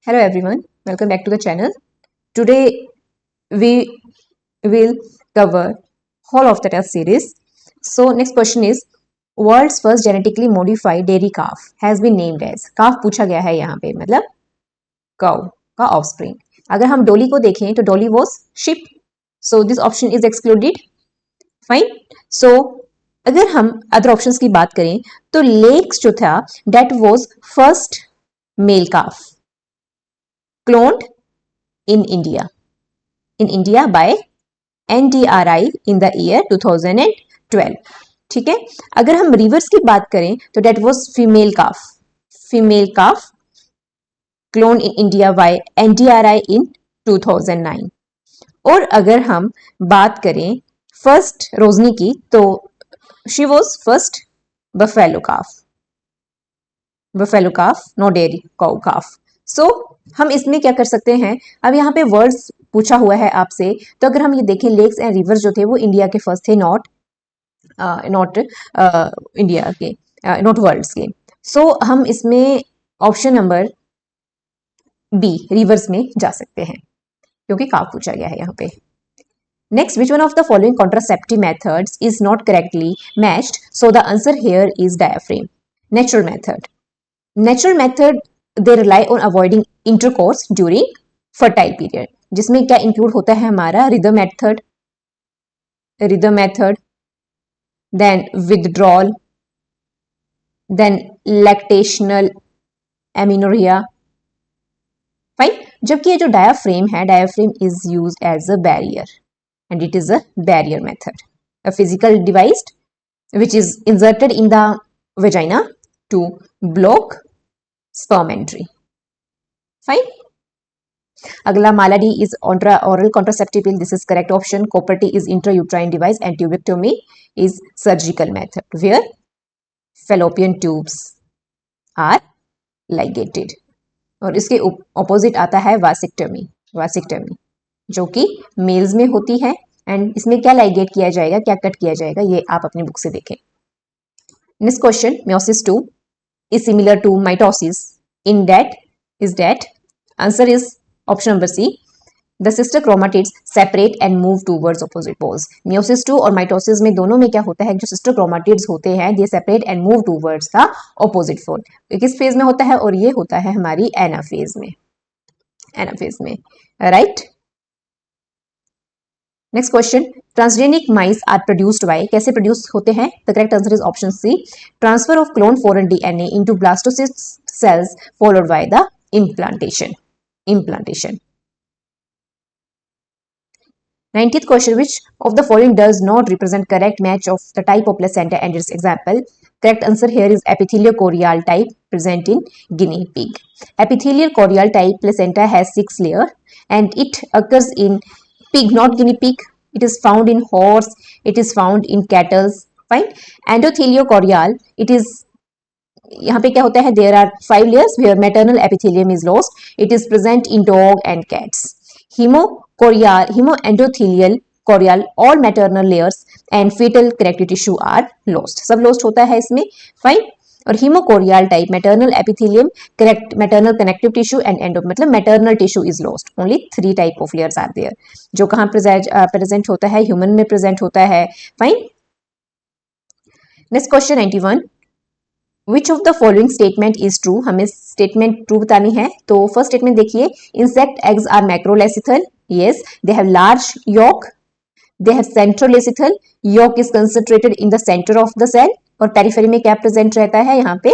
Hello everyone, welcome back to the channel. Today we will cover whole of the test series. So next question is world's first genetically modified dairy calf has been named as. calf पूछा गया है यहाँ पे मतलब cow का offspring. अगर हम डोली को देखें तो डोली was sheep. So this option is excluded. Fine. So अगर हम अदर ऑप्शंस की बात करें तो लेक्स जो था that was first male calf cloned in India by NDRI in the year 2012. ठीक है. अगर हम रिवर्स की बात करें तो that was female calf clone in India by NDRI in 2009. और अगर हम बात करें फर्स्ट रोजनी की तो she was first buffalo calf no dairy cow calf. So हम इसमें क्या कर सकते हैं, अब यहाँ पे वर्ड्स पूछा हुआ है आपसे, तो अगर हम ये देखें लेक्स एंड रिवर्स जो थे वो इंडिया के फर्स्ट थे, नॉट इंडिया के, नॉट वर्ल्ड्स के. सो हम इसमें ऑप्शन नंबर बी रिवर्स में जा सकते हैं क्योंकि काफ पूछा गया है यहाँ पे. Next, which one of the following contraceptive methods is not correctly matched? So the answer here is diaphragm. Natural method they rely on avoiding intercourse during fertile period, जिसमें क्या इंक्लूड होता है हमारा rhythm method, then withdrawal, then lactational amenorrhea. Fine. जबकि ये जो diaphragm is used as a barrier and it is a barrier method, a physical device which is inserted in the vagina to block sperm entry. Fine. Agla Malady is oral contraceptive pill. This is correct option. Copper T is intrauterine device and tubectomy is surgical method where fallopian tubes are ligated. और इसके opposite आता है वासिक्टमी जो कि mails में होती है. And इसमें क्या लाइगेट किया जाएगा, क्या कट किया जाएगा, ये आप अपनी बुक से देखें. Next question, meiosis 2 is similar to mitosis in that answer is option number C. The sister chromatids separate and move towards opposite poles. meiosis 2 और mitosis में दोनों में क्या होता है, जो सिस्टर क्रोमाटिड्स होते हैं they separate and move towards the opposite pole. किस फेज में होता है, और ये होता है हमारी एनाफेज में, right. Next question, transgenic mice are produced by. कैसे प्रोड्यूस होते हैं? The correct answer is option C. Transfer of clone foreign DNA into blastocyst cells followed by the implantation. 90th question, which of the following does not represent correct match of the type of placenta and its example? Correct answer here is epithelial chorial type present in guinea pig. Epithelial chorial type placenta has 6 layers and it occurs in pig, not guinea pig. It is found in horse, it is found in cattle. Fine. Endothelial chorial, it is यहाँ पे क्या होता है, there are 5 layers where maternal epithelium is lost. It is present in dog and cats. Hemoendothelial chorial, all maternal layers and fetal connective tissue are lost. सब lost होता है इसमें. Fine. और hemochorial type maternal epithelium, correct, maternal connective tissue and endo मतलब maternal tissue is lost. Only 3 type of layers are there. जो कहाँ present होता है, human में present होता है. Fine. Next question 91. Which of the following statement is true? हमें statement true बतानी है. तो first statement देखिए, insect eggs are macrolacethal. Yes, they have large yolk. They have centrolacethal. Yolk is concentrated in the center of the cell. और periphery में क्या present रहता है, यहाँ पे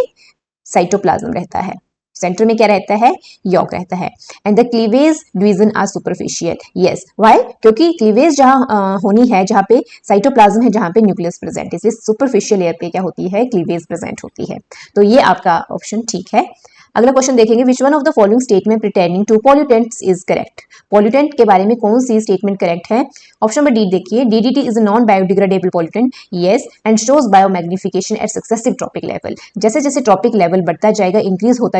साइटोप्लाज्म रहता है. सेंटर में क्या रहता है, यॉक रहता है. And the cleavage division are superficial. Yes, why? क्योंकि क्लीवेज जहां होनी है, जहां पे साइटोप्लाज्म है, जहां पे न्यूक्लियस प्रेजेंट, इसलिए सुपरफिशियल लेयर पे क्या होती है, क्लीवेज प्रेजेंट होती है. तो ये आपका ऑप्शन ठीक है. अगला क्वेश्चन देखेंगे, which one of the following statement pertaining to pollutants is correct. Pollutant के बारे में कौन सी स्टेटमेंट करेक्ट है? ऑप्शन नंबर डी देखिए, DDT is a non biodegradable pollutant. Yes, and shows biomagnification at successive trophic level. जैसे जैसे trophic level बढ़ता जाएगा, इंक्रीज होता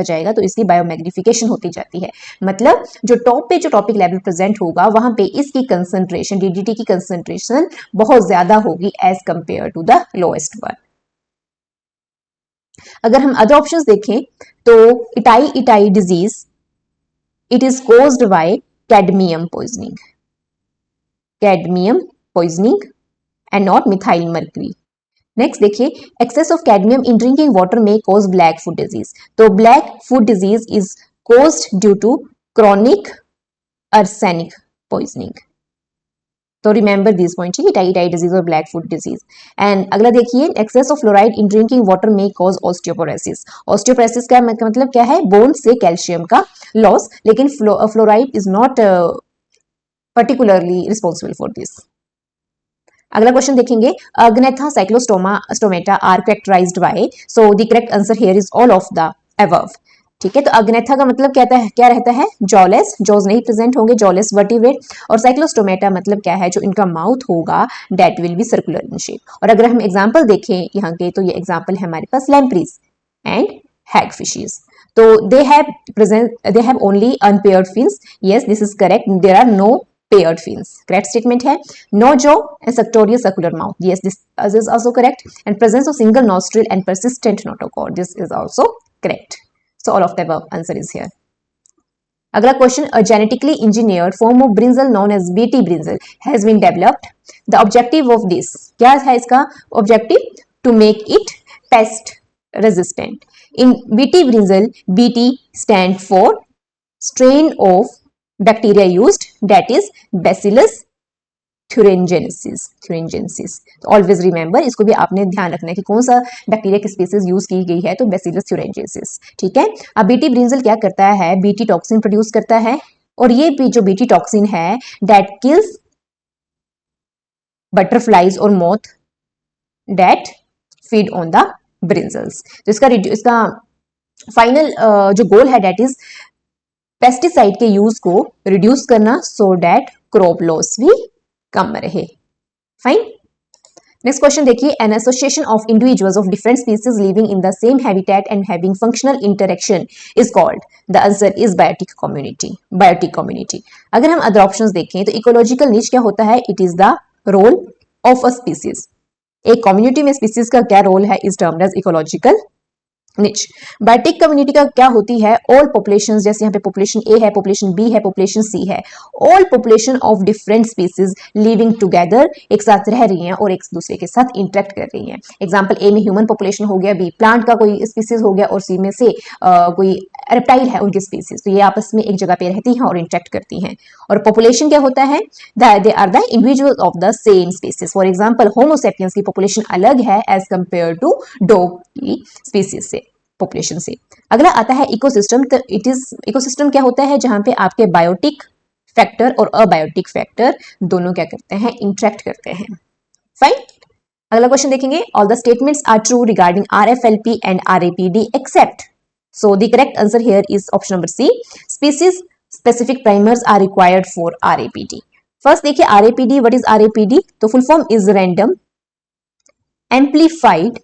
जाएगा तो इसकी बायोमैग्निफिकेशन होती जाती है. मतलब जो टॉप पे जो ट्रॉपिक लेवल प्रेजेंट होगा वहां पे इसकी कंसंट्रेशन, DDT की कंसंट्रेशन बहुत ज्यादा होगी as compare to the lowest one. अगर हम अदर ऑप्शंस देखें तो itai itai disease, it is caused by cadmium poisoning, cadmium poisoning and not methyl mercury. Next देखिए, excess of cadmium in drinking water में cause black foot disease. तो black foot disease is caused due to chronic arsenic poisoning। तो remember this point, ठीक है, टाई disease और black foot disease. And अगला देखिए, excess of fluoride in drinking water में कॉज ऑस्टियोपोरोसिस। ऑस्टियोपोरोसिस का मतलब क्या है, बोन से कैल्शियम का लॉस, लेकिन fluoride is not particularly responsible for this. अगला क्वेश्चन देखेंगे, agnatha cyclostomata are characterised by, so the correct answer here is all of the above. ठीक है, तो अग्नेथा का मतलब क्या रहता है, जॉलेस, जॉज नहीं प्रेजेंट होंगे, जॉलेस वर्टिब्रेट। और साइक्लोस्टोमेटा मतलब क्या है, जो इनका माउथ होगा that will be circular in shape. और अगर हम एग्जांपल देखें यहाँ के, तो ये एग्जांपल है हमारे पास लैम्प्रीज एंड हैगफिशेस। तो they have only unpaired fins. Yes, this is correct, there are no paired fins. Correct statement है. No jaw and sartorius circular mouth. Yes, this is also correct. And presence of single nostril and persistent notochord. This is also correct. So all of the above answer is here. अगला question, a genetically engineered form of brinjal known as BT brinjal has been developed. The objective of this, क्या है इसका objective? To make it pest resistant. In BT brinjal, BT stand for strain of bacteria used, that is bacillus thuringiensis। तो always remember, इसको भी आपने ध्यान रखना है कि कौन सा बैक्टीरिया की स्पीसीज यूज की गई है, तो बैसिलस thuringiensis। ठीक है, अब बीटी ब्रिंजल क्या करता है, बीटी टॉक्सिन प्रोड्यूस करता है, और ये भी जो बीटी टॉक्सिन है दैट किल्स बटरफ्लाइज और moth that feed on the brinjals. तो इसका फाइनल जो गोल है दैट इज पेस्टिसाइड के यूज को रिड्यूस करना, सो दैट क्रॉप लॉस भी कम रहे। फाइन। नेक्स्ट क्वेश्चन देखिए, an association of individuals of different species living in the same habitat and having functional interaction is called. The answer is biotic community. Biotic community. अगर हम other options देखें तो ecological निच क्या होता है, it is the role of a species. एक community में स्पीसीज का क्या रोल है is termed as ecological niche. Biotic community का क्या होती है, ऑल पॉपुलेशन, जैसे यहाँ पे पॉपुलेशन ए है, पॉपुलेशन बी है, पॉपुलेशन सी है, all population of different species living together, एक साथ रह रही हैं और एक दूसरे के साथ इंटरेक्ट कर रही हैं। एग्जांपल, ए में ह्यूमन पॉपुलेशन हो गया, बी प्लांट का कोई स्पीसीज हो गया, और सी में से कोई रेप्टाइल है उनकी स्पीसीज, तो ये आपस में एक जगह पे रहती हैं और इंटरेक्ट करती हैं। और पॉपुलेशन क्या होता है, they are the individual of the same species. For example, Homo sapiens की पॉपुलेशन अलग है एज कंपेयर टू डॉग की स्पीसीज से, पॉपुलेशन से। अगला आता है इकोसिस्टम। तो इट इज, इकोसिस्टम क्या होता है, जहां पे आपके बायोटिक फैक्टर और अबायोटिक फैक्टर दोनों क्या करते हैं, इंटरेक्ट करते हैं। फाइन। अगला क्वेश्चन देखेंगे, all the statements are true regarding RFLP and RAPD except. So the correct answer here is option number C, species specific primers are required for RAPD। First देखिए RAPD, what is RAPD? तो full form is random amplified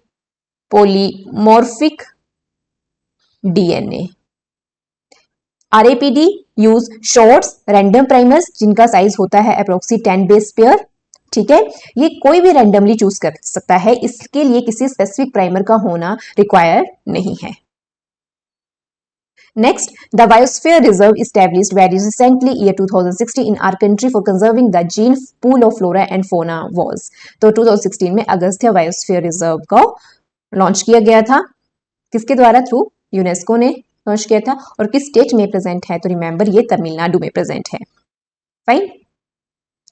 polymorphic DNA। RAPD use shorts random primers जिनका size होता है अप्रोक्सी 10 base pair. ठीक है, ये कोई भी रैंडमली चूज कर सकता है, इसके लिए किसी स्पेसिफिक प्राइमर का होना रिक्वायर्ड नहीं है। Next, the Biosphere Reserve established very recently, year 2016, in our country for conserving the gene pool of flora and fauna was। तो 2016 में अगस्त्य बायोस्फीयर रिजर्व को लॉन्च किया गया था, किसके द्वारा? थ्रू यूनेस्को ने लॉन्च किया था। और किस स्टेट में प्रेजेंट है? तो रिमेंबर ये तमिलनाडु में प्रेजेंट है। फाइन।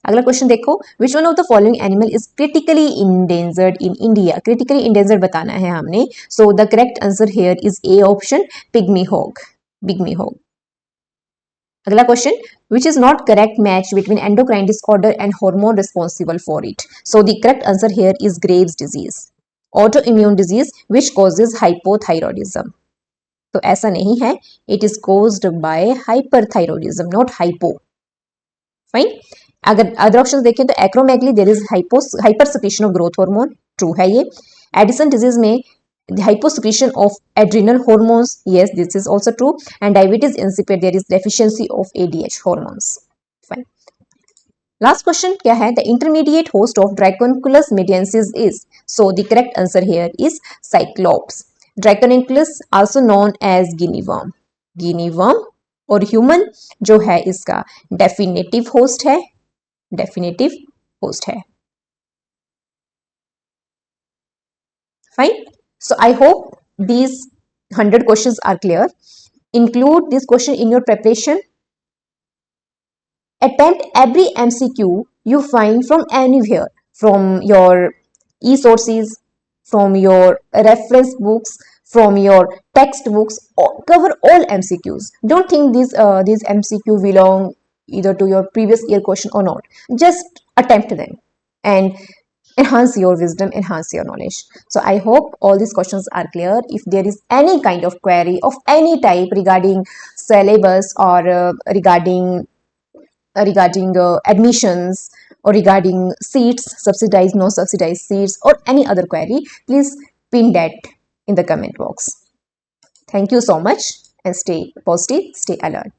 अगला क्वेश्चन देखो, which one of the following animal is critically endangered in India? Critically endangered बताना है हमने, so the correct answer here is A option, pygmy hog. Pygmy hog. अगला question, which is not correct match between endocrine disorder and hormone responsible for it? So the correct answer here is Graves' disease, autoimmune disease which causes hypothyroidism। तो ऐसा नहीं है, it is caused by hyperthyroidism, not hypo। Fine. अगर other option देखें तो acromegaly, there is hyper secretion of growth hormone, true है ये। Addison disease में hyposecretion of adrenal hormones, yes, this is also true। and diabetes insipid, there is deficiency of ADH hormones। fine। last question क्या है, the intermediate host of Dracunculus mediensis is? so the correct answer here is Cyclops। Dracunculus also known as guinea worm. Guinea worm और human जो है इसका definitive host है, definitive host है। Fine. So I hope these 100 questions are clear. Include this question in your preparation. Attempt every MCQ you find from anywhere, from your e-sources, from your reference books, from your textbooks. Cover all MCQs. Don't think these MCQ belong either to your previous year question or not. Just attempt them and enhance your wisdom, enhance your knowledge. So I hope all these questions are clear. If there is any kind of query of any type regarding syllabus or regarding admissions or regarding seats, subsidized, non subsidized seats, or any other query, please pin that in the comment box. Thank you so much and stay positive, stay alert.